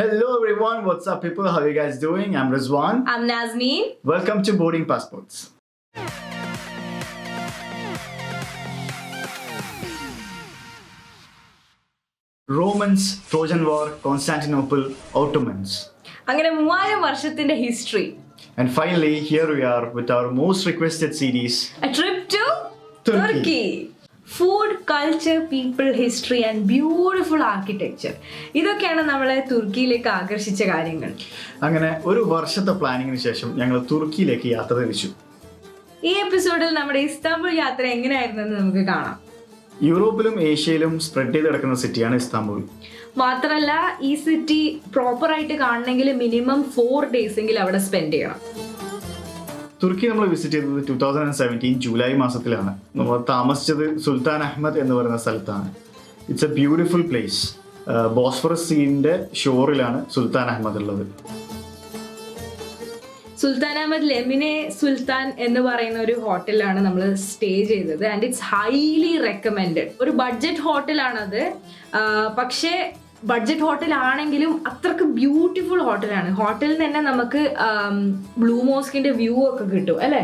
Hello everyone, what's up people? How are you guys doing? I'm Rizwan. I'm Nazneen. Welcome to Boarding Passports. Romans, Trojan War, Constantinople, Ottomans. അങ്ങനെ 3000 വർഷത്തിന്റെ history. And finally, here we are with our most requested series, A trip to Turkey. Turkey. Food, culture, people, history and beautiful architecture, ഇതൊക്കെയാണ് നമ്മളെ തുർക്കിയിലേക്ക് ആകർഷിച്ച കാര്യങ്ങൾ. അങ്ങനെ ഒരു വർഷത്തെ പ്ലാനിങ്ങിന് ശേഷം ഞങ്ങൾ തുർക്കിയിലേക്ക് യാത്ര തിരിച്ചു. ഈ എപ്പിസോഡിൽ നമ്മുടെ ഇസ്താംബുൾ യാത്ര എങ്ങനെയായിരുന്നെന്ന് നമുക്ക് കാണാം. യൂറോപ്പിലും ഏഷ്യയിലും സ്പ്രെഡ് ചെയ്ത് കിടക്കുന്ന സിറ്റിയാണ് ഇസ്താംബുൾ. മാത്രമല്ല ഈ സിറ്റി പ്രോപ്പറായിട്ട് കാണണമെങ്കിൽ മിനിമം 4 days എങ്കിലും അവിടെ സ്പെൻഡ് ചെയ്യണം. തുർക്കി നമ്മൾ വിസിറ്റ് ചെയ്തത് 2017 ജൂലൈ മാസത്തിലാണ്. നമ്മൾ താമസിച്ചത് സുൽത്താൻ അഹമ്മദ് എന്ന് പറയുന്ന സ്ഥലത്താണ്. It's a beautiful place. Bosphorus സീൻ്റെ ഷോറിലാണ് സുൽത്താൻ അഹമ്മദ് ഉള്ളത്. സുൽത്താൻ അഹമ്മദ് ലെമിനെ സുൽത്താൻ എന്ന് പറയുന്ന ഒരു ഹോട്ടലിലാണ് നമ്മൾ സ്റ്റേ ചെയ്തത്. And it's highly recommended. ഒരു ബഡ്ജറ്റ് ഹോട്ടലാണത്. പക്ഷേ ബഡ്ജറ്റ് ഹോട്ടൽ ആണെങ്കിലും അത്രക്ക് ബ്യൂട്ടിഫുൾ ഹോട്ടലാണ്. ഹോട്ടലിൽ തന്നെ നമുക്ക് ബ്ലൂ മോസ്കിന്റെ വ്യൂ ഒക്കെ കിട്ടും അല്ലേ.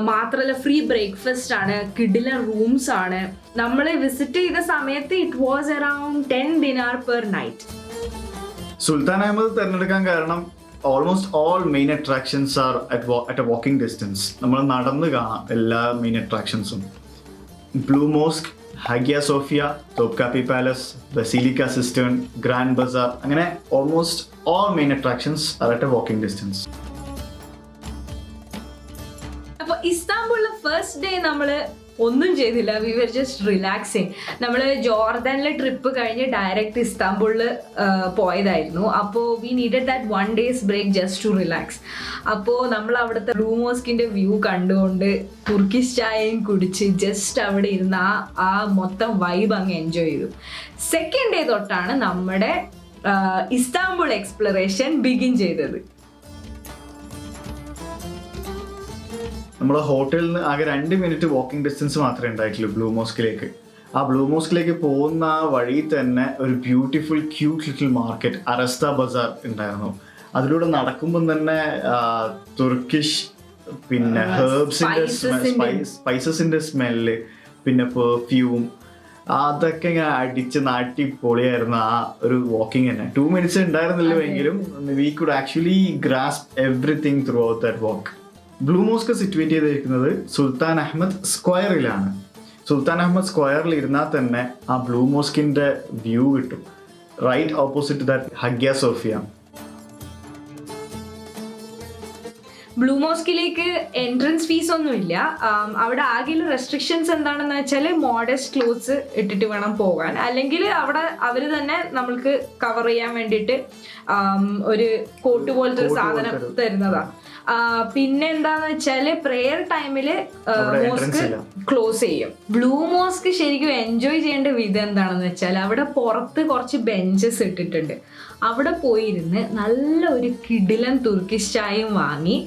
മാത്രമല്ല ഫ്രീ ബ്രേക്ക്ഫാസ്റ്റ് ആണ്, കിഡിലൻ റൂംസ് ആണ്. നമ്മൾ വിസിറ്റ് ചെയ്ത സമയത്ത് it was around 10 dinar per night. Sultan Ahmed തിരഞ്ഞെടുക്കാൻ കാരണം almost all main attractions are at a walking distance. നമ്മൾ നടന്ന് കാണാം എല്ലാ മെയിൻ അട്രാക്ഷൻസും. Blue Mosque, Hagia Sophia, Topkapi Palace, Basilica Cistern, Grand Bazaar, അങ്ങനെ almost all main attractions are at a walking distance. അപ്പോൾ ഇസ്താംബുളിലെ ഫസ്റ്റ് ഡേ നമ്മൾ ഒന്നും ചെയ്തില്ല. We were just relaxing. നമ്മൾ ജോർദാനിലെ ട്രിപ്പ് കഴിഞ്ഞ് ഡയറക്റ്റ് ഇസ്താംബുളിൽ പോയതായിരുന്നു. അപ്പോൾ V needed that 1 days break just to relax. അപ്പോൾ നമ്മൾ അവിടുത്തെ ബ്ലൂ മോസ്കിൻ്റെ വ്യൂ കണ്ടുകൊണ്ട് തുർക്കിഷ് ചായയും കുടിച്ച് ജസ്റ്റ് അവിടെ ഇരുന്ന് ആ മൊത്തം വൈബ് അങ്ങ് എൻജോയ് ചെയ്തു. സെക്കൻഡ് ഡേ തൊട്ടാണ് നമ്മുടെ ഇസ്താംബുൾ എക്സ്പ്ലോറേഷൻ ബിഗിൻ ചെയ്തത്. നമ്മുടെ ഹോട്ടലിൽ നിന്ന് ആകെ 2 minute വാക്കിംഗ് ഡിസ്റ്റൻസ് മാത്രമേ ഉണ്ടായിട്ടുള്ളൂ ബ്ലൂ മോസ്കിലേക്ക്. ആ ബ്ലൂ മോസ്കിലേക്ക് പോകുന്ന ആ വഴി തന്നെ ഒരു beautiful cute little market Arasta bazaar ഉണ്ടായിരുന്നു. അതിലൂടെ നടക്കുമ്പം തന്നെ തുർക്കിഷ് പിന്നെ ഹെർബ്സിൻ്റെ സ്പൈസസിൻ്റെ സ്മെല്ല്, പിന്നെ പെർഫ്യൂം, അതൊക്കെ ഇങ്ങനെ അടിച്ച് നാട്ടി പൊളിയായിരുന്നു ആ ഒരു വാക്കിംഗ് തന്നെ. 2 minutes ഉണ്ടായിരുന്നില്ല എങ്കിലും we could actually grasp everything through out that walk. Blue mosque situate ചെയ്തിരിക്കുന്നത് സുൽത്താൻ അഹമ്മദ് സ്ക്വയറിലാണ്. സുൽത്താൻ അഹമ്മദ് സ്ക്വയറിൽ ഇരുന്നാൽ തന്നെ ആ ബ്ലൂ മോസ്കിൻ്റെ വ്യൂ കിട്ടും. Right opposite that Hagia Sophia. Blue മോസ്കിലേക്ക് എൻട്രൻസ് ഫീസ് ഒന്നുമില്ല. അവിടെ ആകെയുള്ള റെസ്ട്രിക്ഷൻസ് എന്താണെന്ന് വെച്ചാൽ മോഡസ്റ്റ് ക്ലോത്ത്സ് ഇട്ടിട്ട് വേണം പോകാൻ. അല്ലെങ്കിൽ അവിടെ അവർ തന്നെ നമ്മൾക്ക് കവർ ചെയ്യാൻ വേണ്ടിയിട്ട് ഒരു കോട്ട് പോലത്തെ ഒരു സാധനം തരുന്നതാണ്. പിന്നെ എന്താന്ന് വെച്ചാല് പ്രെയർ ടൈമില് മോസ്ക് ക്ലോസ് ചെയ്യും. ബ്ലൂ മോസ്ക് ശരിക്കും എൻജോയ് ചെയ്യേണ്ട വിധം എന്താണെന്ന് വെച്ചാൽ അവിടെ പുറത്ത് കുറച്ച് ബെഞ്ചസ് ഇട്ടിട്ടുണ്ട്. അവിടെ പോയിരുന്ന് നല്ല ഒരു കിടിലൻ തുർക്കിഷ് ചായയും വാങ്ങി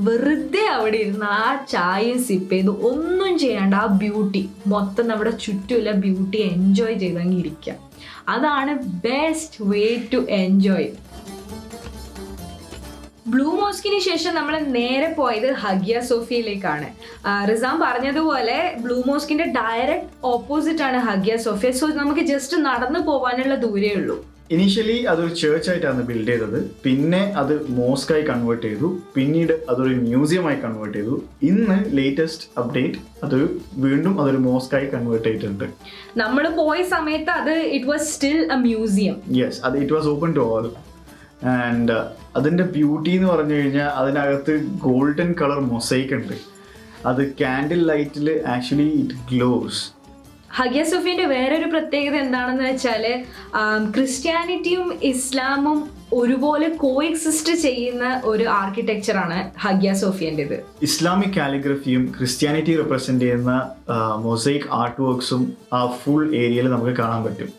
വെറുതെ അവിടെ ഇരുന്ന് ആ ചായയും സിപ്പ് ചെയ്ത് ഒന്നും ചെയ്യാണ്ട് ആ ബ്യൂട്ടി മൊത്തം നമ്മുടെ ചുറ്റുമുള്ള ബ്യൂട്ടി എൻജോയ് ചെയ്തങ്ങ് ഇരിക്കുക. അതാണ് best way to enjoy. Blue മോസ്കിന് ശേഷം നമ്മൾ നേരെ പോയത് ഹഗിയ സോഫിയയിലേക്കാണ്. റിസാം പറഞ്ഞതുപോലെ ബ്ലൂ മോസ്കിന്റെ ഡയറക്റ്റ് ഓപ്പോസിറ്റ് ആണ് ഹഗിയ സോഫിയ. സോ നമുക്ക് ജസ്റ്റ് നടന്നു പോകാനുള്ള ദൂരേ ഉള്ളൂ. ഇനീഷ്യലി അതൊരു ചേർച്ച് ആയിട്ടാണ് ബിൽഡ് ചെയ്തത്. പിന്നെ അത് മോസ്കായി കൺവേർട്ട് ചെയ്തു. പിന്നീട് അതൊരു മ്യൂസിയം ആയി കൺവേർട്ട് ചെയ്തു. ഇന്ന് ലേറ്റസ്റ്റ് അപ്ഡേറ്റ് അതൊരു മോസ്കായി കൺവേർട്ട് ചെയ്തിട്ടുണ്ട്. നമ്മൾ പോയ സമയത്ത് അത് it was still a museum. Yes, അത് it was open to all. And അതിൻ്റെ ബ്യൂട്ടി എന്ന് പറഞ്ഞു കഴിഞ്ഞാൽ അതിനകത്ത് ഗോൾഡൻ കളർ മൊസൈക്ക് ഉണ്ട്. അത് ക്യാൻഡിൽ ലൈറ്റിൽ ആക്ച്വലി ഇറ്റ് ഗ്ലോസ്. ഹഗിയ സോഫിയന്റെ വേറൊരു പ്രത്യേകത എന്താണെന്ന് വെച്ചാൽ ക്രിസ്ത്യാനിറ്റിയും ഇസ്ലാമും ഒരുപോലെ കോഎക്സിസ്റ്റ് ചെയ്യുന്ന ഒരു ആർക്കിടെക്ചറാണ് ഹഗിയ സോഫിയൻ്റെത്. ഇസ്ലാമിക് കാലിഗ്രഫിയും ക്രിസ്ത്യാനിറ്റി റെപ്രസെന്റ് ചെയ്യുന്ന മൊസൈക്ക് ആർട്ട് വർക്ക്സും ആ ഫുൾ ഏരിയയിൽ നമുക്ക് കാണാൻ പറ്റും.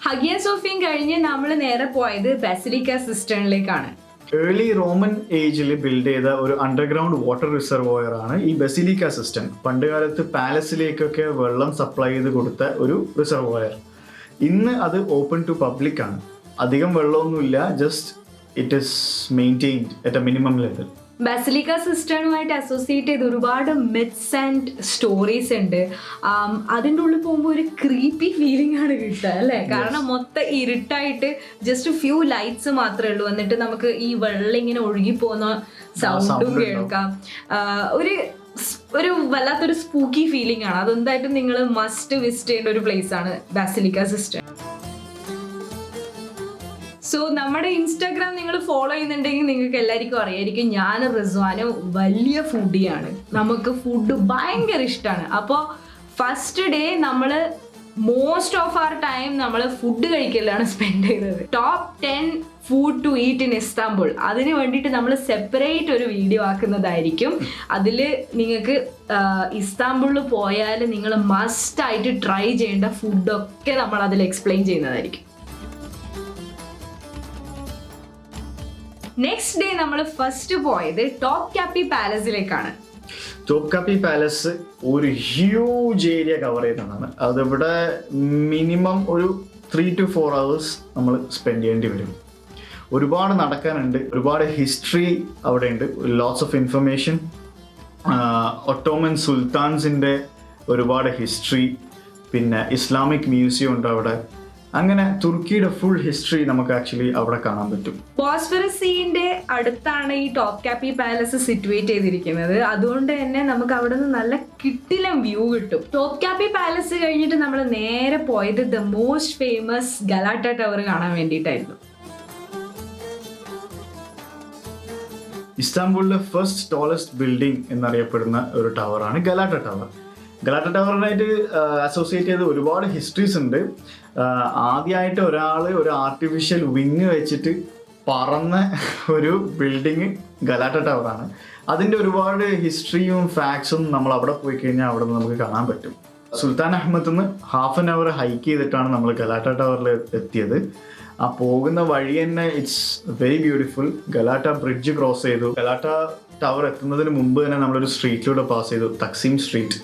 ഹഗിയ സോഫിയൻ കഴിഞ്ഞ് നമ്മൾ നേരെ പോയത് ബസിലിക്ക സിസ്റ്റേണിലേക്കാണ്. ഏർലി റോമൻ ഏജിൽ ബിൽഡ് ചെയ്ത ഒരു അണ്ടർഗ്രൗണ്ട് വാട്ടർ റിസർവോയർ ആണ് ഈ ബസിലിക്ക സിസ്റ്റം. പണ്ട് കാലത്ത് പാലസിലേക്കൊക്കെ വെള്ളം സപ്ലൈ ചെയ്ത് കൊടുത്ത ഒരു റിസർവോയർ. ഇന്ന് അത് ഓപ്പൺ ടു പബ്ലിക് ആണ്. അധികം വെള്ളമൊന്നുമില്ല, just it is maintained at a minimum level. Basilica സിസ്റ്ററുമായിട്ട് അസോസിയേറ്റ് ചെയ്ത് ഒരുപാട് മിത്സ് ആൻഡ് സ്റ്റോറീസ് ഉണ്ട്. അതിൻ്റെ ഉള്ളിൽ പോകുമ്പോൾ ഒരു ക്രീപ്പി ഫീലിംഗ് ആണ് കിട്ടുക അല്ലേ? കാരണം മൊത്തം ഇരുട്ടായിട്ട് ജസ്റ്റ് ഫ്യൂ ലൈറ്റ്സ് മാത്രമേ ഉള്ളൂ. എന്നിട്ട് നമുക്ക് ഈ വെള്ളം ഇങ്ങനെ ഒഴുകി പോകുന്ന സൗണ്ടും കേൾക്കാം. ഒരു വല്ലാത്തൊരു സ്പൂക്കി ഫീലിംഗ് ആണ്. അതെന്തായിട്ടും നിങ്ങൾ മസ്റ്റ് വിസിറ്റ് ചെയ്യേണ്ട ഒരു പ്ലേസ് ആണ് ബസിലിക്ക സിസ്റ്റർ. സോ നമ്മുടെ ഇൻസ്റ്റാഗ്രാം നിങ്ങൾ ഫോളോ ചെയ്യുന്നുണ്ടെങ്കിൽ നിങ്ങൾക്ക് എല്ലാവർക്കും അറിയായിരിക്കും, ഞാൻ റിസ്വാനും വലിയ ഫുഡിയാണ്. നമുക്ക് ഫുഡ് ഭയങ്കര ഇഷ്ടമാണ്. അപ്പോൾ ഫസ്റ്റ് ഡേ നമ്മൾ മോസ്റ്റ് ഓഫ് ആർ ടൈം നമ്മൾ ഫുഡ് കഴിക്കലാണ് സ്പെൻഡ് ചെയ്തത്. Top 10 food to eat in Istanbul, അതിന് വേണ്ടിയിട്ട് നമ്മൾ സെപ്പറേറ്റ് ഒരു വീഡിയോ ആക്കുന്നതായിരിക്കും. അതിൽ നിങ്ങൾക്ക് ഇസ്താംബുളിൽ പോയാൽ നിങ്ങൾ മസ്റ്റായിട്ട് ട്രൈ ചെയ്യേണ്ട ഫുഡൊക്കെ നമ്മൾ അതിൽ എക്സ്പ്ലെയിൻ ചെയ്യുന്നതായിരിക്കും. നെക്സ്റ്റ് ഡേ നമ്മൾ ഫസ്റ്റ് പോയത് ടോപ്കാപ്പി പാലസിലേക്കാണ്. ടോപ്കാപ്പി പാലസ് ഒരു ഹ്യൂജ് ഏരിയ കവർ ചെയ്തതാണ്. അതിവിടെ മിനിമം ഒരു 3 to 4 hours നമ്മൾ സ്പെൻഡ് ചെയ്യേണ്ടി വരും. ഒരുപാട് നടക്കാനുണ്ട്, ഒരുപാട് ഹിസ്റ്ററി അവിടെ ഉണ്ട്, ലോട്ട്സ് ഓഫ് ഇൻഫർമേഷൻ, ഒട്ടോമൻ സുൽത്താൻസിൻ്റെ ഒരുപാട് ഹിസ്റ്ററി, പിന്നെ ഇസ്ലാമിക് മ്യൂസിയം ഉണ്ട് അവിടെ. അങ്ങനെ തുർക്കിയുടെ ഫുൾ ഹിസ്റ്ററി നമുക്ക് ആക്ച്വലി അവിടെ കാണാൻ പറ്റും. ബോസ്ഫറസ് സീന്റെ അടുത്താണ് ഈ ടോപ്കാപ്പി പാലസ് സിറ്റുവേറ്റ് ചെയ്തിരിക്കുന്നത്. അതുകൊണ്ട് തന്നെ നമുക്ക് അവിടെ നിന്ന് നല്ല കിട്ടിലം വ്യൂ കിട്ടും. ടോപ്കാപ്പി പാലസ് കഴിഞ്ഞിട്ട് നമ്മൾ നേരെ പോയത് the most famous Galatta tower കാണാൻ വേണ്ടിയിട്ടായിരുന്നു. ഇസ്താംബുളിലെ ഫസ്റ്റ് ടോളസ്റ്റ് ബിൽഡിംഗ് എന്നറിയപ്പെടുന്ന ഒരു ടവറാണ് ഗലാട്ട ടവർ. ഗലാട്ട ടവറിനായിട്ട് അസോസിയേറ്റ് ചെയ്ത് ഒരുപാട് ഹിസ്റ്ററീസ് ഉണ്ട്. ആദ്യമായിട്ട് ഒരാൾ ഒരു ആർട്ടിഫിഷ്യൽ വിങ് വെച്ചിട്ട് പറന്ന ഒരു ബിൽഡിങ് ഗലാട്ട ടവറാണ്. അതിൻ്റെ ഒരുപാട് ഹിസ്റ്ററിയും ഫാക്ട്സും നമ്മൾ അവിടെ പോയി കഴിഞ്ഞാൽ അവിടെ നിന്ന് നമുക്ക് കാണാൻ പറ്റും. സുൽത്താൻ അഹമ്മദിൽ നിന്ന് 1/2 hour ഹൈക്ക് ചെയ്തിട്ടാണ് നമ്മൾ ഗലാട്ട ടവറിൽ എത്തിയത്. ആ പോകുന്ന വഴി തന്നെ it's very beautiful. Galatta bridge cross ചെയ്തു. ഗലാട്ട ടവർ എത്തുന്നതിന് മുമ്പ് തന്നെ നമ്മളൊരു സ്ട്രീറ്റിലൂടെ പാസ് ചെയ്തു, Taksim street.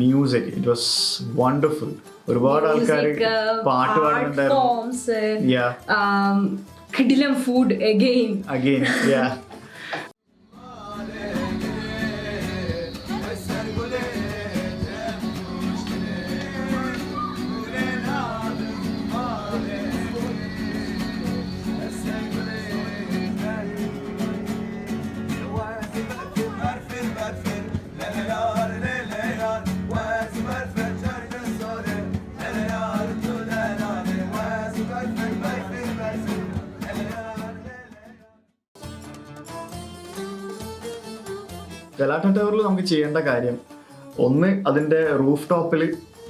Music, it was wonderful. ഒരുപാട് ആൾക്കാർ പാട്ട് പാടുന്നുണ്ടായിരുന്നു. കിടിലം ഫുഡ് അഗൈൻ ഗലാട്ട ടവറിൽ നമുക്ക് ചെയ്യേണ്ട കാര്യം, ഒന്ന് അതിൻ്റെ റൂഫ് ടോപ്പിൽ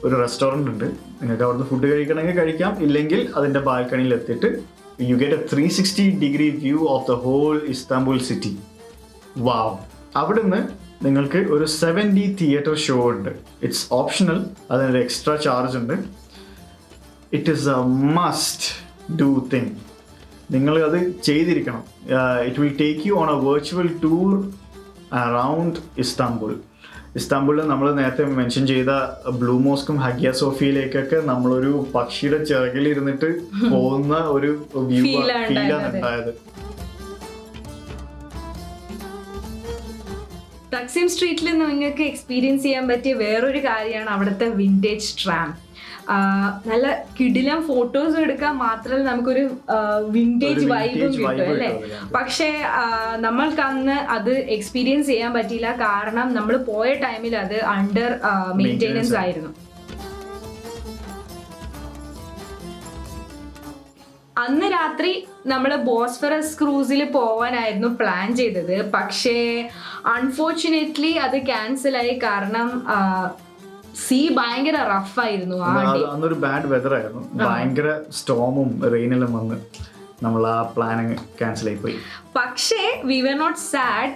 ഒരു റെസ്റ്റോറൻറ്റ് ഉണ്ട്. നിങ്ങൾക്ക് അവിടുന്ന് ഫുഡ് കഴിക്കണമെങ്കിൽ കഴിക്കാം, ഇല്ലെങ്കിൽ അതിൻ്റെ ബാൽക്കണിയിൽ എത്തിയിട്ട് you get a 360-degree view of the whole Istanbul city. Wow! അവിടുന്ന് നിങ്ങൾക്ക് ഒരു 7D തിയേറ്റർ ഷോ ഉണ്ട്. ഇറ്റ്സ് ഓപ്ഷണൽ, അതിനൊരു എക്സ്ട്രാ ചാർജ് ഉണ്ട്. It is a must do thing. നിങ്ങൾ അത് ചെയ്തിരിക്കണം. It will take you on a virtual tour around Istanbul. ഇസ്താംബുളിൽ നമ്മൾ നേരത്തെ മെൻഷൻ ചെയ്ത ബ്ലൂ മോസ്കും ഹഗിയ സോഫിയയിലേക്കൊക്കെ നമ്മളൊരു പക്ഷിയുടെ ചിറകിലിരുന്നിട്ട് പോകുന്ന ഒരു ഫീലാണ് ഉണ്ടായത്. തക്സീം സ്ട്രീറ്റിൽ നിങ്ങൾക്ക് എക്സ്പീരിയൻസ് ചെയ്യാൻ പറ്റിയ വേറൊരു കാര്യമാണ് അവിടുത്തെ വിൻറ്റേജ് ട്രാം. നല്ല കിടിലം ഫോട്ടോസും എടുക്കാൻ മാത്രമല്ല നമുക്കൊരു വിൻറ്റേജ് വൈബും കിട്ടും അല്ലേ. പക്ഷേ നമ്മൾക്ക് അന്ന് അത് എക്സ്പീരിയൻസ് ചെയ്യാൻ പറ്റിയില്ല, കാരണം നമ്മൾ പോയ ടൈമിൽ അത് അണ്ടർ മെയിൻ്റെനൻസ് ആയിരുന്നു. അന്ന് രാത്രി നമ്മൾ ബോസ്ഫറസ് ക്രൂസിൽ പോവാനായിരുന്നു പ്ലാൻ ചെയ്തത്. പക്ഷേ അൺഫോർച്ചുനേറ്റ്ലി അത് ക്യാൻസലായി, കാരണം സീ ഭയങ്കര റഫായിരുന്നു. അന്നൊരു ബാഡ് വെതർ ആയിരുന്നു, ഭയങ്കര സ്റ്റോമും റെയിനെല്ലാം വന്ന് നമ്മൾ ആ പ്ലാൻ ക്യാൻസൽ ആയി പോയി. പക്ഷേ വി വർ നോട്ട് സാഡ്,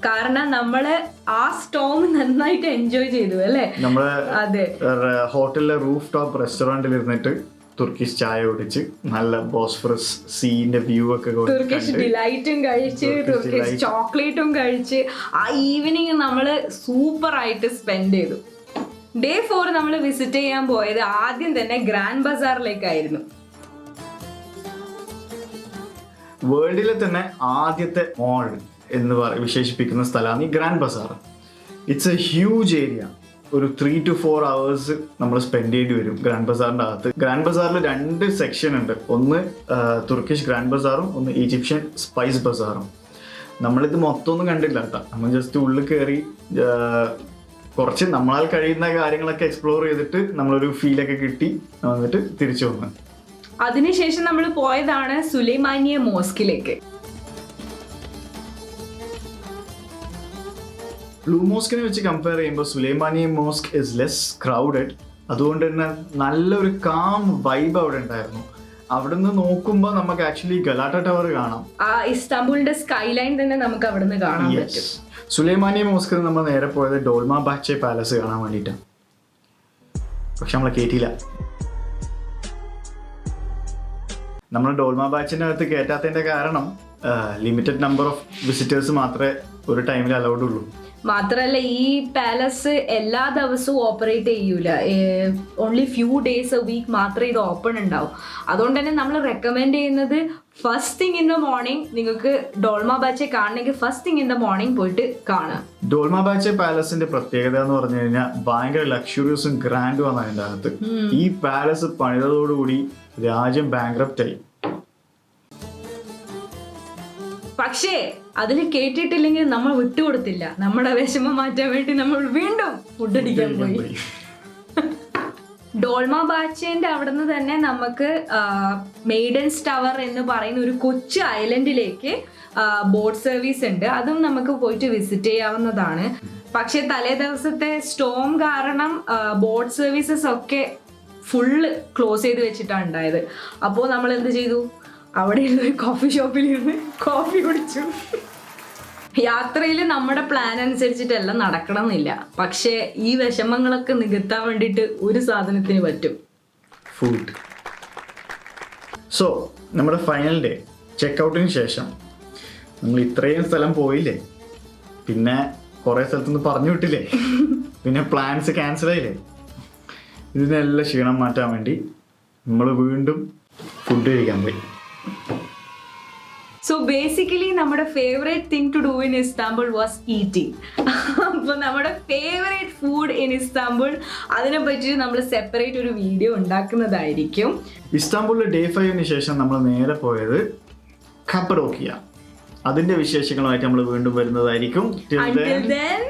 കാരണം നമ്മള് ആ സ്റ്റോം നന്നായിട്ട് എൻജോയ് ചെയ്തു അല്ലേ. നമ്മള് അതെ, ഹോട്ടലിലെ റൂഫ് ടോപ്പ് റെസ്റ്റോറന്റിൽ ഇരുന്നിട്ട് തുർക്കിഷ് ചായ കുടിച്ച് നല്ല ബോസ്ഫറസ് സീന്റെ വ്യൂ ഒക്കെ, തുർക്കിഷ് ഡിലൈറ്റും കഴിച്ച്, തുർക്കിഷ് ചോക്ലേറ്റും കഴിച്ച് ആ ഈവനിങ് നമ്മള് സൂപ്പർ ആയിട്ട് സ്പെൻഡ് ചെയ്തു. ഡേ 4 നമ്മൾ വിസിറ്റ് ചെയ്യാൻ പോയത് ആദ്യം തന്നെ ഗ്രാൻഡ് ബസാറിലേക്കായിരുന്നു. വേൾഡിലെ തന്നെ ആദ്യത്തെ മോൾ എന്ന് വിശേഷിപ്പിക്കുന്ന സ്ഥലമാണ് ഈ Grand Bazaar. It's a huge area. ഒരു 3 to 4 hours നമ്മൾ സ്പെൻഡ് ചെയ്യേണ്ടി വരും ഗ്രാൻഡ് ബസാറിൻ്റെ അകത്ത്. ഗ്രാൻഡ് ബസാറിൽ 2 സെക്ഷൻ ഉണ്ട്. ഒന്ന് തുർക്കിഷ് ഗ്രാൻഡ് ബസാറും ഒന്ന് ഈജിപ്ഷ്യൻ സ്പൈസ് ബസാറും. നമ്മളിത് മൊത്തം ഒന്നും കണ്ടില്ല കേട്ടോ. നമ്മൾ ജസ്റ്റ് ഉള്ളിൽ കയറി കുറച്ച് നമ്മളാൽ കഴിയുന്ന കാര്യങ്ങളൊക്കെ എക്സ്പ്ലോർ ചെയ്തിട്ട് നമ്മളൊരു ഫീലൊക്കെ കിട്ടി വന്നിട്ട് തിരിച്ചു വന്നു. അതിനുശേഷം നമ്മൾ പോയതാണ് സുലൈമാനിയ മോസ്കിലേക്ക്. ബ്ലൂ മോസ്കിനെ വെച്ച് കമ്പയർ ചെയ്യുമ്പോൾ Sulaimaniya mosque is less crowded. അതുകൊണ്ട് തന്നെ നല്ലൊരു കാം വൈബ് അവിടെ ഉണ്ടായിരുന്നു. അവിടുന്ന് നോക്കുമ്പോൾ നമുക്ക് ആക്ച്വലി ഗലാട്ട ടവർ കാണാം. ഇസ്താംബുളിന്റെ സ്കൈ ലൈൻ തന്നെ നമുക്ക് അവിടുന്ന് കാണാൻ പറ്റും. സുലൈമാനിയ മോസ്കിൽ നമ്മൾ നേരെ പോയത് ഡോൾമാബാഹ്ചെ പാലസ് കാണാൻ വേണ്ടിയിട്ടാണ്. പക്ഷെ നമ്മളെ കയറ്റിയില്ല. നമ്മൾ ഡോൾമാബാഹ്ചിൻ്റെ അകത്ത് കയറ്റാത്തതിൻ്റെ കാരണം ലിമിറ്റഡ് നമ്പർ ഓഫ് വിസിറ്റേഴ്സ് മാത്രമേ ഒരു ടൈമിൽ അലൗഡ് ഉള്ളൂ. മാത്രല്ല ഈ പാലസ് എല്ലാ ദിവസവും ഓപ്പറേറ്റ് ചെയ്യൂല. Only few days a week മാത്രമേ ഇത് ഓപ്പൺ ഉണ്ടാവും. അതുകൊണ്ട് തന്നെ നമ്മൾ റെക്കമെൻഡ് ചെയ്യുന്നത് first thing in the morning നിങ്ങൾക്ക് ഡോൾമാബാഹ്ചെ കാണണമെങ്കിൽ first thing in the morning പോയിട്ട് കാണാം. ഡോൾമാബാഹ്ചെ പാലസിന്റെ പ്രത്യേകത എന്ന് പറഞ്ഞു കഴിഞ്ഞാൽ ഭയങ്കര ലക്ഷറിയസും ഗ്രാൻഡും ആണ് അതിൻ്റെ അകത്ത്. ഈ പാലസ് പണിതതോടുകൂടി രാജ്യം ബാങ്ക്രപ്റ്റ് ആയി. പക്ഷേ അതിൽ കേട്ടിട്ടില്ലെങ്കിൽ നമ്മൾ വിട്ടുകൊടുത്തില്ല. നമ്മുടെ വിഷമം മാറ്റാൻ വേണ്ടി നമ്മൾ വീണ്ടും ഫുഡ് അടിക്കാൻ പോയി. ഡോൾമാബാഹ്ചെന്റെ അവിടെ നിന്ന് തന്നെ നമുക്ക് മെയ്ഡൻസ് ടവർ എന്ന് പറയുന്ന ഒരു കൊച്ചു ഐലൻഡിലേക്ക് ബോട്ട് സർവീസ് ഉണ്ട്. അതും നമുക്ക് പോയിട്ട് വിസിറ്റ് ചെയ്യാവുന്നതാണ്. പക്ഷെ തലേ ദിവസത്തെ സ്റ്റോം കാരണം ബോട്ട് സർവീസസ് ഒക്കെ ഫുള്ള് ക്ലോസ് ചെയ്ത് വെച്ചിട്ടാണ് ഉണ്ടായത്. അപ്പോൾ നമ്മൾ എന്ത് ചെയ്തു, അവിടെയുള്ള ഒരു കോഫി ഷോപ്പിൽ ഇരുന്ന് കോഫി കുടിച്ചു. യാത്രയിൽ നമ്മുടെ പ്ലാൻ അനുസരിച്ചിട്ടെല്ലാം നടക്കണമെന്നില്ല. പക്ഷേ ഈ വിഷമങ്ങളൊക്കെ നികത്താൻ വേണ്ടിയിട്ട് ഒരു സാധനത്തിന് പറ്റും, ഫുഡ്. സോ നമ്മുടെ ഫൈനൽ ഡേ ചെക്ക് ശേഷം നമ്മൾ ഇത്രയും സ്ഥലം പോയില്ലേ, പിന്നെ കുറേ സ്ഥലത്തുനിന്ന് പറഞ്ഞു വിട്ടില്ലേ, പിന്നെ പ്ലാൻസ് ക്യാൻസൽ ആയില്ലേ. ഇതിനെല്ലാം ക്ഷീണം മാറ്റാൻ വേണ്ടി നമ്മൾ വീണ്ടും ഫുഡ് കഴിക്കാൻ പോയി. സോ ബേസിക്കലി നമ്മുടെ favourite thing to do in Istanbul was eating. അപ്പോൾ നമ്മുടെ ഫേവറേറ്റ് ഫുഡ് ഇൻ ഇസ്താംബുൾ അതിനെ പറ്റി നമ്മൾ സെപ്പറേറ്റ് ഒരു വീഡിയോ ഉണ്ടാക്കുന്നതായിരിക്കും. ഇസ്താംബുളിലെ ഡേ 5 ശേഷം നമ്മൾ നേരെ പോയത് കപ്പഡോക്കിയ. അതിന്റെ വിശേഷങ്ങളുമായിട്ട് നമ്മൾ വീണ്ടും വരുന്നതായിരിക്കും. Until then,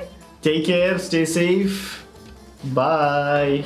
take care, stay safe, bye.